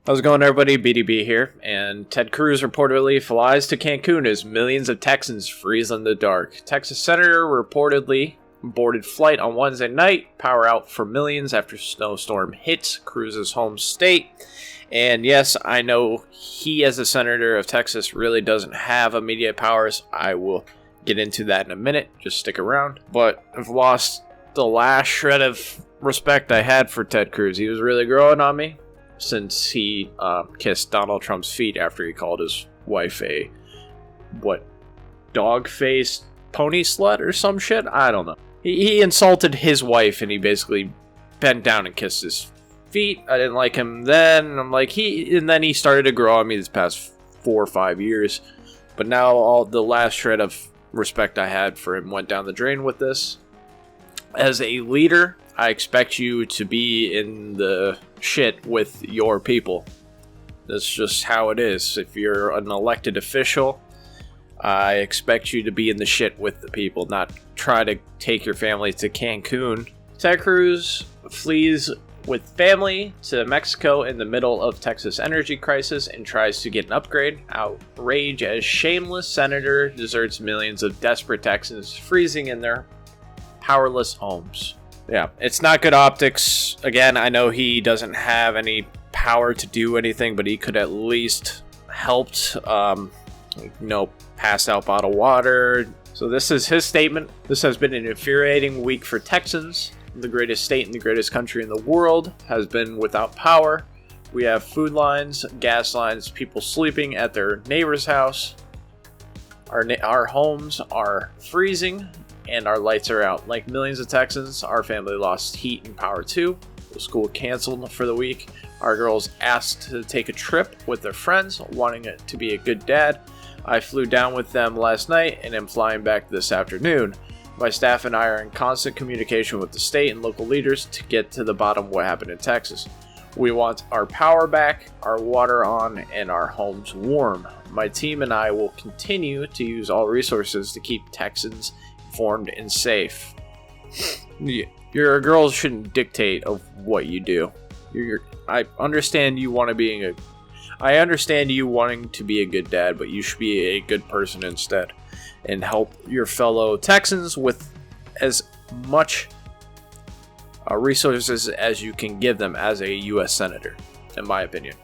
How's it going, everybody? BDB here, and Ted Cruz reportedly flies to Cancun as millions of Texans freeze in the dark. Texas senator reportedly boarded flight on Wednesday night, power out for millions after snowstorm hits Cruz's home state. And yes, I know he, as a senator of Texas, really doesn't have immediate powers. I will get into that in a minute, just stick around. But I've lost the last shred of respect I had for Ted Cruz. He was really growing on me since he kissed Donald Trump's feet after he called his wife a, dog-faced pony slut or some shit? I don't know. He insulted his wife and he basically bent down and kissed his feet. I didn't like him then. And then he started to grow on me this past 4 or 5 years. But now all the last shred of respect I had for him went down the drain with this. As a leader, I expect you to be in the shit with your people. That's just how it is. If you're an elected official, I expect you to be in the shit with the people, not try to take your family to Cancun. Ted Cruz flees with family to Mexico in the middle of Texas energy crisis and tries to get an upgrade. Outrage as shameless senator deserts millions of desperate Texans freezing in their powerless homes. Yeah, it's not good optics. Again, I know he doesn't have any power to do anything, but he could at least helped, pass out bottled water. So this is his statement. This has been an infuriating week for Texans. The greatest state and the greatest country in the world has been without power. We have food lines, gas lines, people sleeping at their neighbor's house. Our homes are freezing. And our lights are out. Like millions of Texans, our family lost heat and power too. The school canceled for the week. Our girls asked to take a trip with their friends, wanting it to be a good dad. I flew down with them last night and am flying back this afternoon. My staff and I are in constant communication with the state and local leaders to get to the bottom of what happened in Texas. We want our power back, our water on, and our homes warm. My team and I will continue to use all resources to keep Texans informed and safe. Your girls shouldn't dictate of what you do. I understand you wanting to be a good dad, but you should be a good person instead, and help your fellow Texans with as much resources as you can give them as a U.S. senator, in my opinion.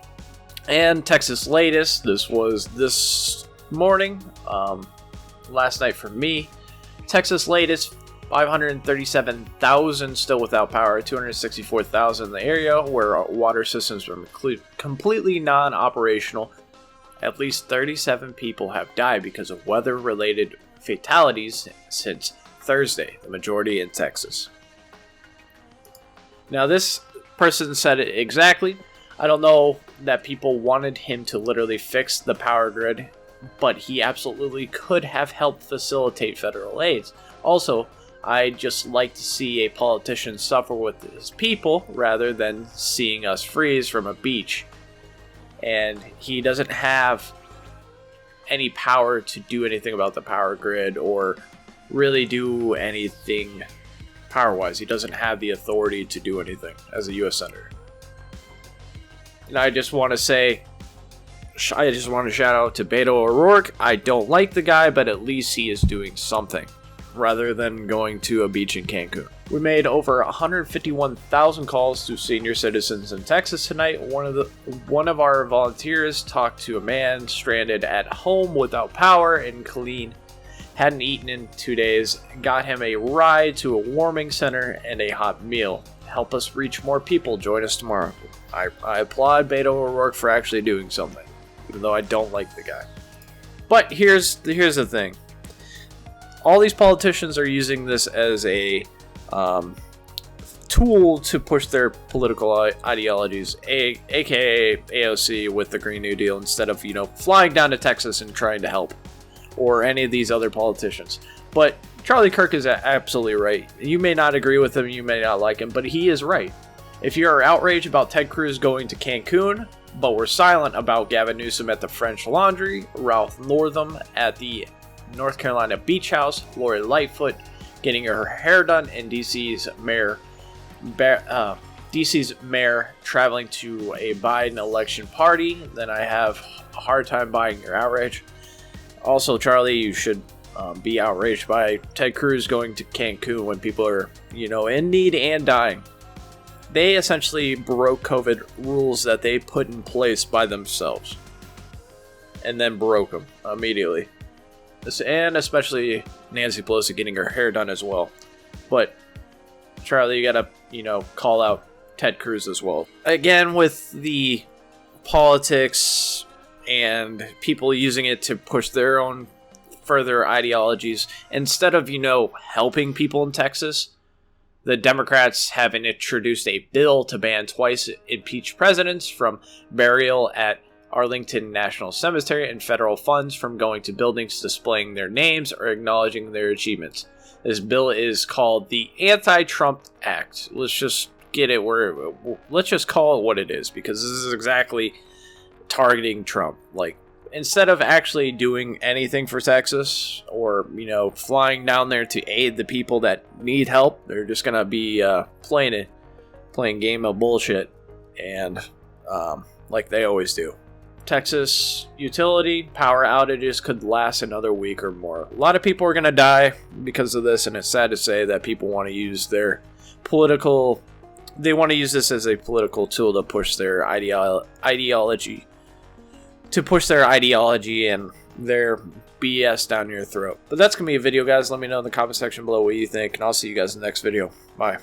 And Texas latest. This was this morning, last night for me. Texas latest, 537,000 still without power, 264,000 in the area where water systems are completely non-operational. At least 37 people have died because of weather-related fatalities since Thursday, the majority in Texas. Now, this person said it exactly. I don't know that people wanted him to literally fix the power grid, but he absolutely could have helped facilitate federal aid. Also, I just like to see a politician suffer with his people rather than seeing us freeze from a beach. And he doesn't have any power to do anything about the power grid or really do anything power-wise. He doesn't have the authority to do anything as a U.S. senator. And I just want to shout out to Beto O'Rourke. I don't like the guy, but at least he is doing something, rather than going to a beach in Cancun. We made over 151,000 calls to senior citizens in Texas tonight. One of our volunteers talked to a man stranded at home without power and clean. Hadn't eaten in 2 days. Got him a ride to a warming center and a hot meal. Help us reach more people. Join us tomorrow. I applaud Beto O'Rourke for actually doing something, even though I don't like the guy. But here's the thing. All these politicians are using this as a tool to push their political ideologies, aka AOC with the Green New Deal, instead of, flying down to Texas and trying to help, or any of these other politicians. But Charlie Kirk is absolutely right. You may not agree with him, you may not like him, but he is right. If you are outraged about Ted Cruz going to Cancun, but we're silent about Gavin Newsom at the French Laundry, Ralph Northam at the North Carolina Beach House, Lori Lightfoot getting her hair done, and DC's Mayor DC's mayor traveling to a Biden election party, then I have a hard time buying your outrage. Also, Charlie, you should be outraged by Ted Cruz going to Cancun when people are, in need and dying. They essentially broke COVID rules that they put in place by themselves. And then broke them immediately. And especially Nancy Pelosi getting her hair done as well. But, Charlie, you gotta, call out Ted Cruz as well. Again, with the politics and people using it to push their own further ideologies, instead of, helping people in Texas, the Democrats have introduced a bill to ban twice impeached presidents from burial at Arlington National Cemetery and federal funds from going to buildings displaying their names or acknowledging their achievements. This bill is called the Anti-Trump Act. Let's just get it let's just call it what it is, because this is exactly targeting Trump. Like, instead of actually doing anything for Texas or, flying down there to aid the people that need help, they're just going to be playing a game of bullshit, and like they always do. Texas utility power outages could last another week or more. A lot of people are going to die because of this, and it's sad to say that people want to use this as a political tool to push their ideology and their BS down your throat. But that's going to be a video, guys. Let me know in the comment section below what you think, and I'll see you guys in the next video. Bye.